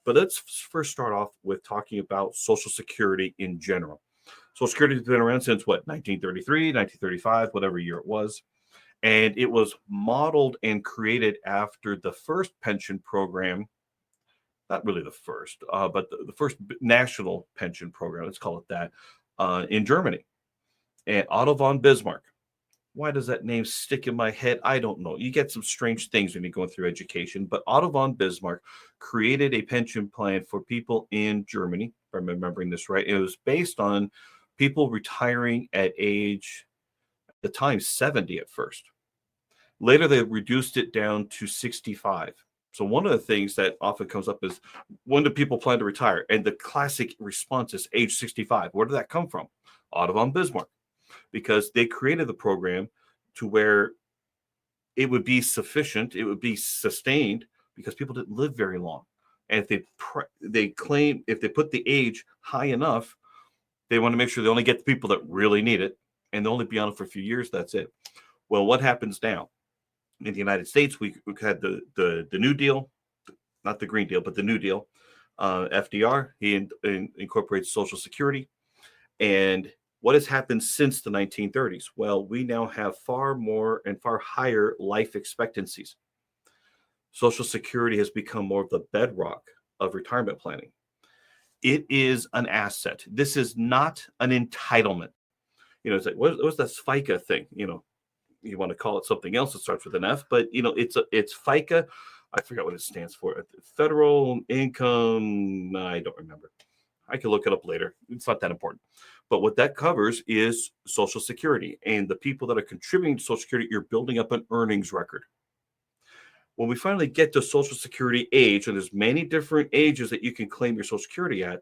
But let's first start off with talking about Social Security in general. Social Security has been around since what, 1933, 1935, whatever year it was. And it was modeled and created after the first pension program, not really the first, but the first national pension program, let's call it that, in Germany. And Otto von Bismarck. Why does that name stick in my head? I don't know. You get some strange things when you're going through education, but Otto von Bismarck created a pension plan for people in Germany, if I'm remembering this right. It was based on people retiring at age, at the time, 70 at first. Later, they reduced it down to 65. So one of the things that often comes up is, when do people plan to retire? And the classic response is age 65. Where did that come from? Otto von Bismarck. Because they created the program to where it would be sufficient, it would be sustained, because people didn't live very long. And if they claim, if they put the age high enough, they want to make sure they only get the people that really need it, and they'll only be on it for a few years. That's it. Well, what happens now? In the United States, we had the New Deal, not the Green Deal, but the New Deal. FDR, he incorporates Social Security. And what has happened since the 1930s? Well, we now have far more and far higher life expectancies. Social Security has become more of the bedrock of retirement planning. It is an asset. This is not an entitlement. It's like, what's that FICA thing? You want to call it something else that starts with an F, but it's FICA. I forgot what it stands for. Federal income. I don't remember. I can look it up later. It's not that important. But what that covers is Social Security. And the people that are contributing to Social Security, you're building up an earnings record. When we finally get to Social Security age, and there's many different ages that you can claim your Social Security at,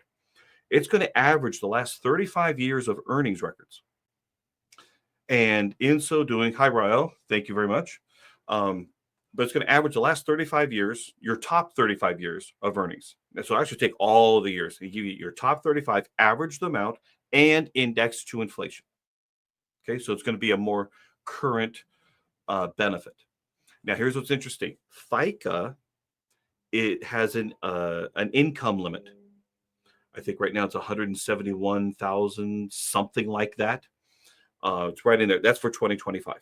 it's going to average the last 35 years of earnings records. And in so doing, hi, Rael, thank you very much. But it's going to average the last 35 years, your top 35 years of earnings. And so actually take all the years and give you your top 35, average them out, and index to inflation. Okay, so it's going to be a more current benefit. Now, here's what's interesting. FICA, it has an income limit. I think right now it's 171,000, something like that. It's right in there. That's for 2025.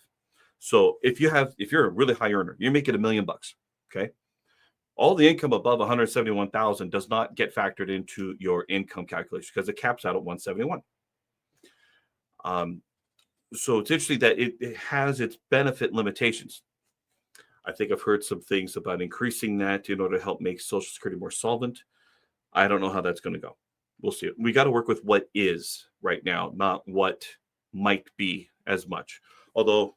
So if you're a really high earner, you're making $1 million, okay? All the income above 171,000 does not get factored into your income calculation because it caps out at 171. So it's interesting that it has its benefit limitations. I think I've heard some things about increasing that in order to help make Social Security more solvent. I don't know how that's going to go. We'll see. We got to work with what is right now, not what might be as much. Although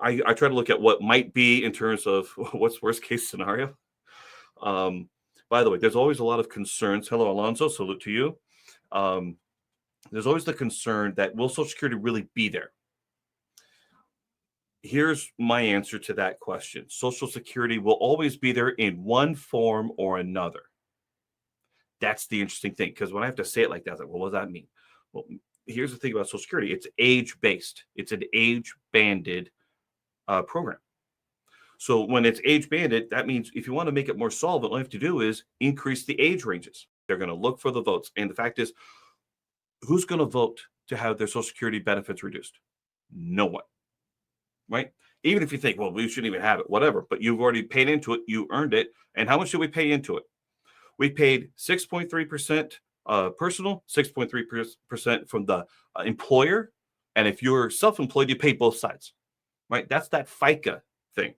I try to look at what might be in terms of what's worst case scenario. By the way, there's always a lot of concerns. Hello, Alonzo. Salute to you. There's always the concern that will Social Security really be there? Here's my answer to that question. Social Security will always be there in one form or another. That's the interesting thing, because when I have to say it like that, I was like, well, what does that mean? Well, here's the thing about Social Security. It's age-based. It's an age-banded program. So when it's age-banded, that means if you want to make it more solvent, all you have to do is increase the age ranges. They're going to look for the votes. And the fact is, who's going to vote to have their Social Security benefits reduced? No one. Right? Even if you think, well, we shouldn't even have it, whatever, but you've already paid into it, you earned it. And how much did we pay into it? We paid 6.3% personal, 6.3% from the employer. And if you're self-employed, you pay both sides, right? That's that FICA thing.